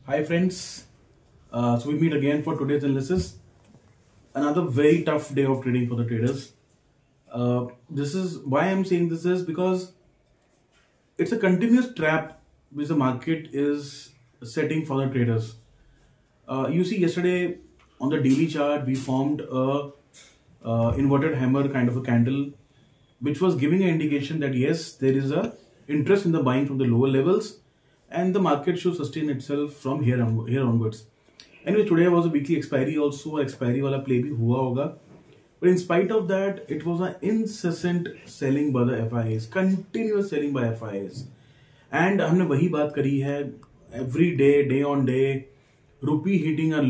Hi friends, so we meet again for today's analysis. Another very tough day of trading for the traders. This is why I'm saying this is because it's a continuous trap which the market is setting for the traders. You see, yesterday on the daily chart we formed a inverted hammer kind of a candle, which was giving an indication that yes, there is a interest in the buying from the lower levels, and the market should sustain itself from here onwards. Anyway, today was a weekly expiry also. Expiry wala play bhi hua hoga. But in spite of that, it was an incessant selling by the FIAs, continuous selling by FIAs. And हमने वही बात करी है, every day on day, rupee hitting a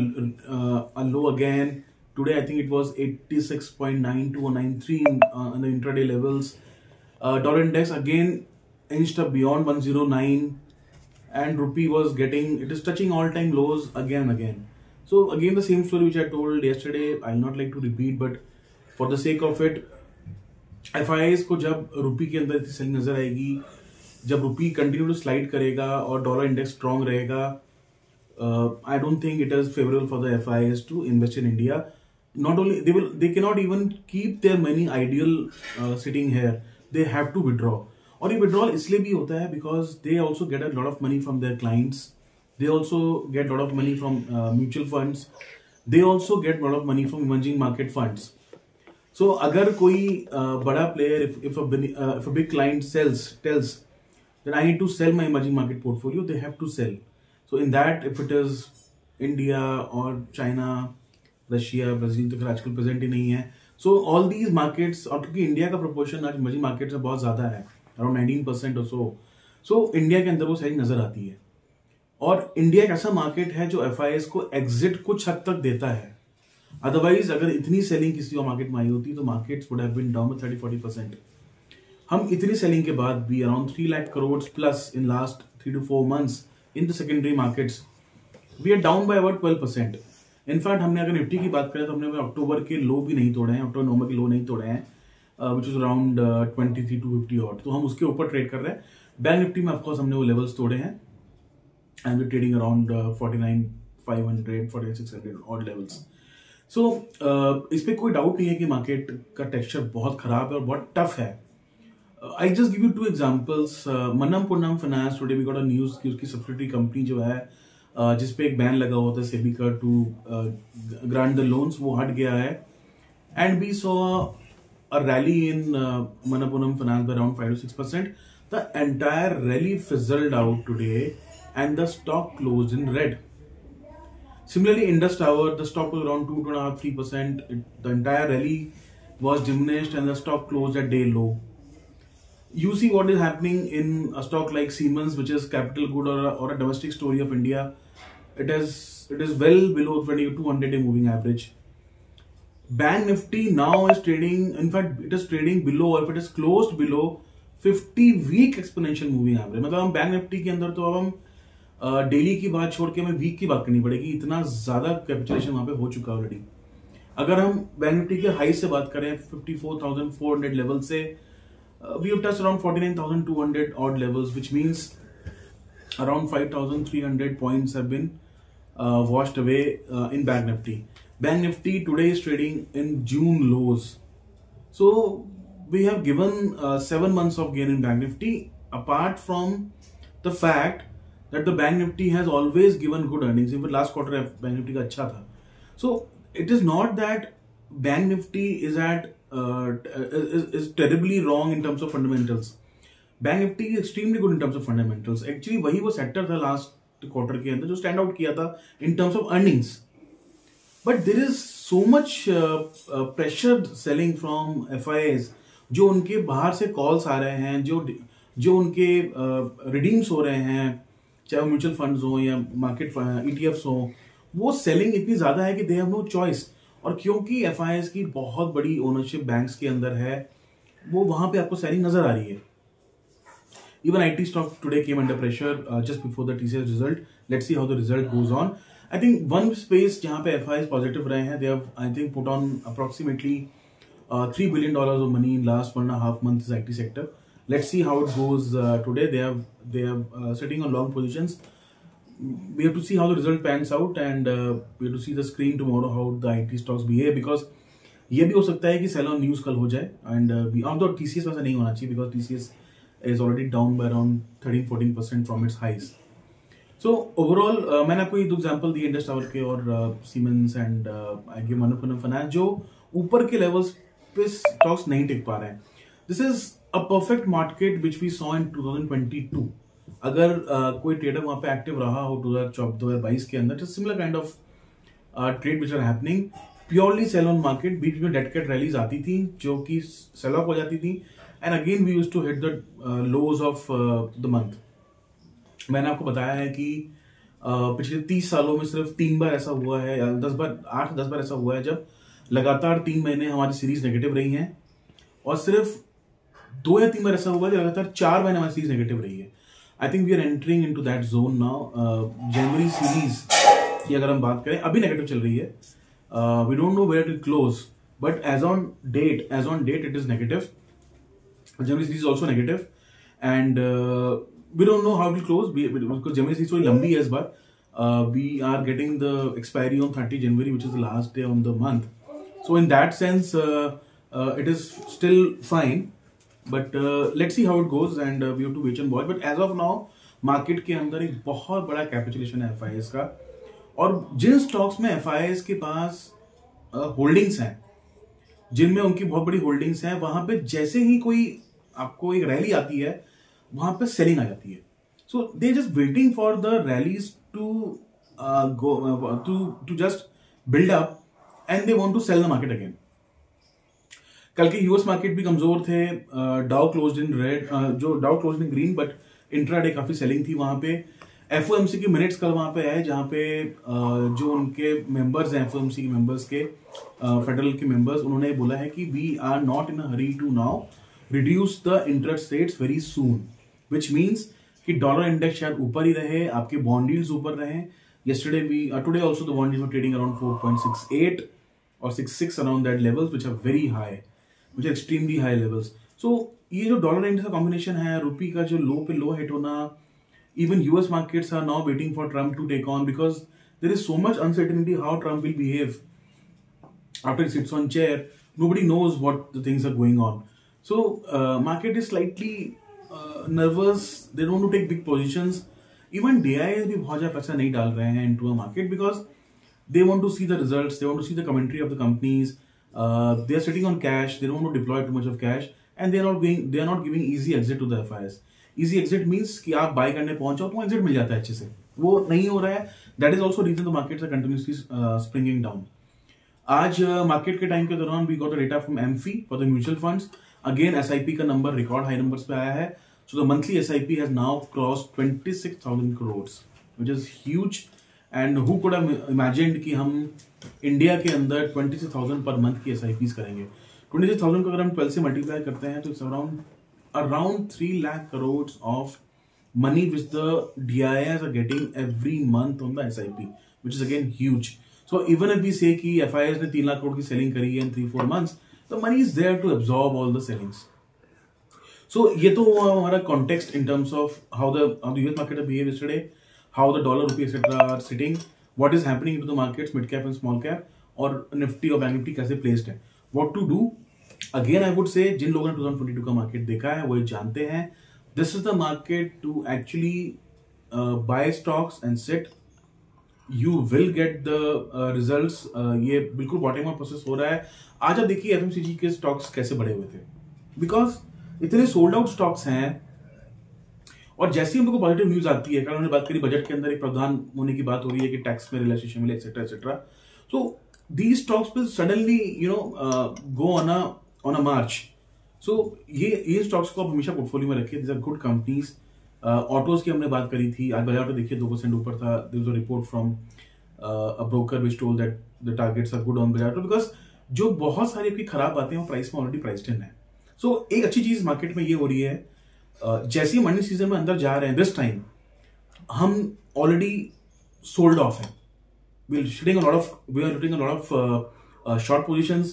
low again. Today I think it was 86.92 or 93 on the intraday levels. Dollar index again inched up beyond 109, and rupee it is touching all-time lows again and again. So again the same story which I told yesterday, I'll not like to repeat, but for the sake of it, FIIs को जब रुपी के अंदर इतनी selling नजर आएगी, जब रुपी continue to slide करेगा और डॉलर इंडेक्स स्ट्रॉन्ग रहेगा, I don't think it is favorable for the FIIs to invest in India. Not only they cannot even keep their money ideal sitting here. They have to withdraw. और ये withdrawal इसलिए भी होता है because they also get a lot of money from their clients. They also get a lot of money from mutual funds. They also get a lot of money from emerging market funds. So अगर कोई बड़ा player, if a big client tells that I need to sell my emerging market portfolio, they have to sell. So in that, if it is India or China, Russia, Brazil, तो फिर आजकल present ही नहीं है. So all these markets, और क्योंकि India का proportion आज emerging markets में बहुत ज्यादा है, around 19% or so. So India के अंदर वो सेलिंग नजर आती है. और इंडिया एक ऐसा मार्केट है जो FIIs को एग्जिट कुछ हद तक देता है. अदरवाइज अगर इतनी सेलिंग किसी और मार्केट में आई होती तो markets would have been down 30-40%. हम इतनी सेलिंग के बाद भी around 3 lakh crore plus in last 3 to 4 months in the secondary markets, we are down by about 12%. In fact हमने अगर निफ्टी की बात करें तो हमने अक्टूबर के लो भी नहीं तोड़े हैं, अक्टूबर नवंबर के लो नहीं तोड़े हैं, विच इज अराउंड 23,250 ऑट. तो हम उसके ऊपर ट्रेड कर रहे हैं. बैंक निफ्टी में ऑफकोर्स हमने वो लेवल्स तोड़े हैं and we trading around 49,500 4600 odd levels. So इस पर कोई डाउट नहीं है कि मार्केट का टेक्सचर बहुत खराब है और बहुत टफ है. I just give you two examples. Manappuram Finance, today we got a news कि उसकी सब्सिडियरी कंपनी जो है जिसपे एक बैन लगा हुआ था सेबी का टू ग्रांट द लोन्स, वो हट गया है. And we saw a rally in Manappuram Finance by around 5 to 6%. The entire rally fizzled out today and the stock closed in red. Similarly, Indus Tower, the stock was around 2.5-3%. The entire rally was diminished and the stock closed at day low. You see what is happening in a stock like Siemens, which is capital good or a domestic story of India. It is well below 200-day moving average. Bank Nifty now is trading, in fact it is trading below, or if it is closed below 50-week exponential moving average. मतलब हम bank Nifty के अंदर तो अब हम daily की बात छोड़ के हमें वीक की बात करनी पड़ेगी, इतना ज्यादा कैपिटुलेशन वहां पे हो चुका है ऑलरेडी. अगर हम बैंक निफ्टी के हाई से बात करें 54,400 लेवल से, we have touched around 49,200 odd levels, which means around 5,300 points have been washed away in Bank Nifty. Bank Nifty today is trading in June lows. So we have given 7 months of gain in Bank Nifty, apart from the fact that the Bank Nifty has always given good earnings. Even last quarter Bank Nifty का अच्छा था. So it is not that Bank Nifty is is terribly wrong in terms of fundamentals. Bank Nifty is extremely good in terms of fundamentals. Actually वही वो sector था last quarter के अंदर जो stand out किया था in terms of earnings. But there is so much pressured selling from FIIs, जो उनके बाहर से कॉल्स आ रहे हैं, जो उनके रिडीम्स हो रहे हैं, चाहे वो म्यूचुअल फंड्स हो या मार्केट ETFs हो, वो सेलिंग इतनी ज्यादा है कि दे हैव नो चॉइस. और क्योंकि FIIs की बहुत बड़ी ओनरशिप बैंक्स के अंदर है, वो वहां पे आपको सेलिंग नजर आ रही है. Even IT stock today came under pressure just before the TCS result. Let's see how the result goes on. I think one space जहां पे FIIs positive रहे हैं, they have I think put on approximately $3 billion of money in last 1.5 months is IT sector. Let's see how it goes today. They have sitting on long positions. we have to see how the result pans out, and we have to see the screen tomorrow how the IT stocks behave, because ये भी हो सकता है कि cell on news कल हो जाए, end of the TCS वैसा नहीं होना चाहिए, because TCS is already down by around 13-14% from its highs. So overall, मैंने आपको ये दो एग्जांपल दिए इंडस टावर के और Siemens and I give Manappuram finance, जो ऊपर के लेवल्स पे स्टॉक्स नहीं टिक पा रहे हैं. This is a perfect market which we saw in 2022. अगर कोई ट्रेडर वहां पे एक्टिव रहा हो 2022 के अंदर, similar kind of trade which are happening, purely sell on market. बीच में डेड कैट रैलीज आती थी जो कि सेल ऑफ हो जाती थी, and again we used to hit the lows of the month. मैंने आपको बताया है कि पिछले 30 सालों में सिर्फ 3 बार ऐसा हुआ है, 10 बार, 8-10 बार ऐसा हुआ है जब लगातार 3 महीने हमारी सीरीज नेगेटिव रही हैं, और सिर्फ 2 या 3 बार ऐसा हुआ है कि लगातार 4 महीने हमारी सीरीज नेगेटिव रही है. I think we are entering into that zone now. जनवरी सीरीज की अगर हम बात करें, अभी नेगेटिव चल रही है. We don't know where to close, but as on date it is negative. January series is also negative, and we don't know how it will close because January series थोड़ी लंबी है इस बार. We are getting the expiry on 30 January, which is the last day on the month. So in that sense, it is still fine, but let's see how it goes, and we have to wait and watch. But as of now, market के अंदर एक बहुत बड़ा capitulation है FIS का, और जिन stocks में FIS के पास होल्डिंग्स हैं, जिनमें उनकी बहुत बड़ी होल्डिंग्स हैं, वहां पे जैसे ही कोई आपको एक रैली आती है, वहां पे सेलिंग आ जाती है. So they just waiting for the rallies to go to just build up, and they want to sell the market again. कल के यूएस मार्केट भी कमजोर थे. डाउ क्लोज्ड इन रेड, जो डाउ closed in green, but intraday काफी selling थी वहां पे. एफओएमसी के मिनट्स कल वहां पे आए, जहां पे जो उनके मेंबर्स हैं, एफओएमसी के मेंबर्स के, फेडरल के मेंबर्स, उन्होंने बोला है कि we are not in a hurry to now reduce the interest rates very soon, which means कि डॉलर इंडेक्स शायद ऊपर ही रहे, आपके बॉन्ड यील्ड्स ऊपर रहे. Today also the bond yields were trading around 4.68 और 66 around that levels, which are very high, which are extremely high levels. So ये जो डॉलर इंडेक्स का कॉम्बिनेशन है, रुपी का जो लो पे लो हिट होना, even US markets are now waiting for Trump to take on, because there is so much uncertainty how Trump will behave after he sits on chair. Nobody knows what the things are going on. So market is slightly nervous. They don't want to take big positions. Even DIs भी बहुत ज़्यादा पैसा नहीं डाल रहे हैं into a market, because they want to see the results. They want to see the commentary of the companies. They are sitting on cash. They don't want to deploy too much of cash, and they are not giving easy exit to the FIs. Easy exit means कि आप bye करने पहुंचो तो exit मिल जाता है अच्छे से, वो नहीं हो रहा है. That is also reason the markets are continuously springing down. आज मार्केट के टाइम के दौरान we got the data from AMFI for the mutual funds. Again SIP का नंबर रिकॉर्ड हाई नंबर्स पे आया है. So the monthly SIP has now crossed 26,000 crores, which is huge. And who could have imagined कि हम India के अंदर 26,000 per month की SIPs करेंगे. 26,000 को अगर हम 12 से मल्टीप्लाई करते हैं तो it's around 3 lakh crores of money which the DIs are getting every month on the SIP, which is again huge. So even if we say कि FIS ने 3 लाख करोड़ की सेलिंग करी है in 3-4 months, the money is there to absorb all the sellings. So ये तो हुआ हमारा context in terms of how the US market behaved yesterday, how the dollar, rupee etc. are sitting, what is happening into the markets, mid cap and small cap, और Nifty और bank Nifty कैसे placed है, what to do. Again I would say जिन लोगों ने 2022 का market देखा है वो ये जानते हैं, this is the market to actually buy stocks and sit. You will get the results. ये बिल्कुल बॉटम अप प्रोसेस हो रहा है. आज आप देखिए एफएमसीजी के स्टॉक्स कैसे बढ़े हुए थे, बिकॉज इतने सोल्ड आउट स्टॉक्स हैं. और जैसे ही हम लोग को पॉजिटिव न्यूज आती है, कल हमने बात करी बजट के अंदर एक प्रावधान होने की बात हो रही है कि टैक्स में रिलैक्सेशन मिले etcetera etcetera. So these stocks will suddenly go on a march. So ये स्टॉक्स को आप हमेशा पोर्टफोलियो में रखिए. These are good companies. Autos की हमने बात करी थी, आज बाजार तो देखिए 2% ऊपर था. There was a report from a broker which told that the targets are good on बाजार, because जो बहुत सारी आपकी खराब बातें हैं वो प्राइस में ऑलरेडी प्राइस्ड इन है. सो एक अच्छी चीज मार्केट में ये हो रही है, जैसे ही मंडी सीजन में अंदर जा रहे हैं दिस टाइम, हम ऑलरेडी सोल्ड ऑफ हैं. we are hitting a lot of short positions.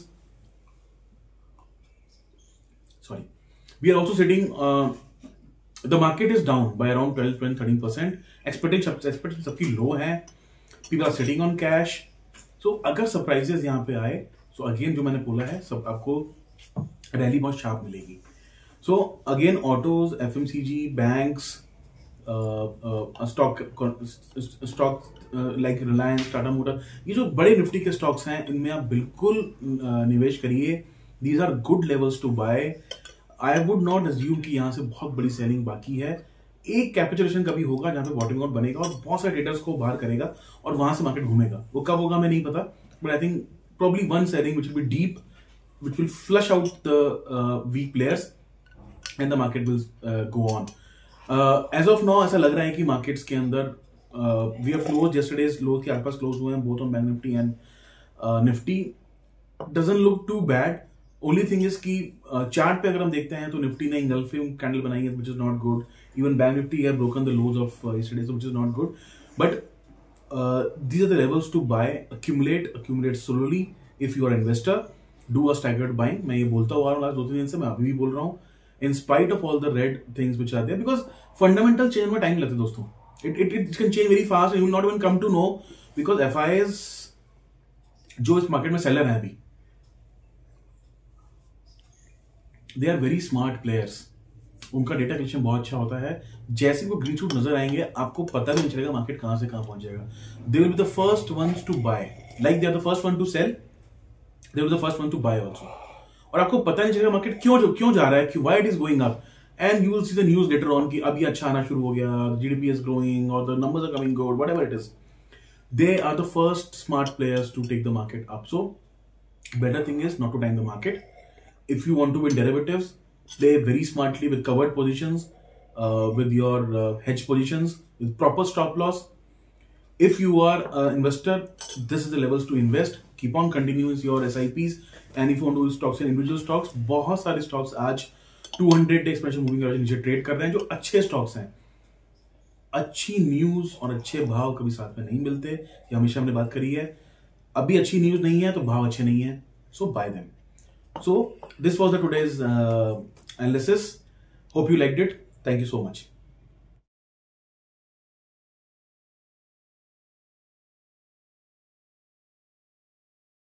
Sorry, we are also sitting the market is down by around 12-13%. Expectation सबकी लो है. People are sitting on cash. So अगर surprises यहाँ पे आए, so again जो मैंने बोला है, सब आपको रैली बहुत शार्प मिलेगी. So again autos, FMCG, banks, stock like Reliance, Tata motor, ये जो बड़े निफ्टी के स्टॉक्स हैं, इनमें आप बिल्कुल निवेश करिए. These are good levels to buy. I would not assume कि यहां से बहुत बड़ी सेलिंग बाकी है. एक कैपिटुलेशन कभी होगा जहां पे बॉटमिंग आउट बनेगा और बहुत सारे ट्रेडर्स को बाहर करेगा और वहां से मार्केट घूमेगा. वो कब होगा मैं नहीं पता, but I think probably one selling which will be deep, which will flush out the weak players, and the market will go on. As of now ऐसा लग रहा है कि मार्केट्स के अंदर we have closed yesterday's low के आसपास close हुए हैं, both on bank Nifty and Nifty. doesn't look too bad. only thing is कि चार्ट पे अगर हम देखते हैं तो निफ्टी ने इंगल्फिंग कैंडल बनाई है, which is not good. even bank Nifty has broken the lows of yesterday, which is not good. but these are the levels to buy. accumulate slowly. if you are an investor, do a staggered buying. मैं ये बोलता हुआ last 2-3 दिन से, मैं अभी भी बोल रहा हूँ, in spite of all the red things which are there, because fundamental change में टाइम लगता है दोस्तों. it can change very fast and you will not even come to know, because FIs जो इस मार्केट में सेलर हैं अभी, they are very smart players. उनका डेटा कलेक्शन बहुत अच्छा होता है. जैसे वो ग्रीन शूट नजर आएंगे, आपको पता भी नहीं चलेगा मार्केट कहां से कहां पहुंच जाएगा. They will be the first ones to buy, like they are the first one to sell, they will be the first one to buy also. और आपको पता नहीं चलेगा मार्केट क्यों जा रहा है, क्यों, why it is going up. And you will see the news later on कि अब ये अच्छा आना शुरू हो गया, जीडीपी इज ग्रोइंग और the numbers are coming good, whatever it is. They are the first smart players to take the market up. So better thing is not to time the market. If you want to win derivatives, play very smartly with covered positions, with your hedge positions, with proper stop loss. If you are an investor, this is the levels to invest. Keep on continuing your SIPs. And if you want to do stocks and individual stocks, बहुत सारे stocks आज 200 day expansion moving average नीचे trade कर रहे हैं, जो अच्छे stocks हैं. अच्छी न्यूज और अच्छे भाव कभी साथ में नहीं मिलते, ये हमेशा हमने बात करी है. अभी अच्छी न्यूज नहीं है तो भाव अच्छे नहीं है, so buy them. So this was the today's analysis. Hope you liked it. Thank you so much.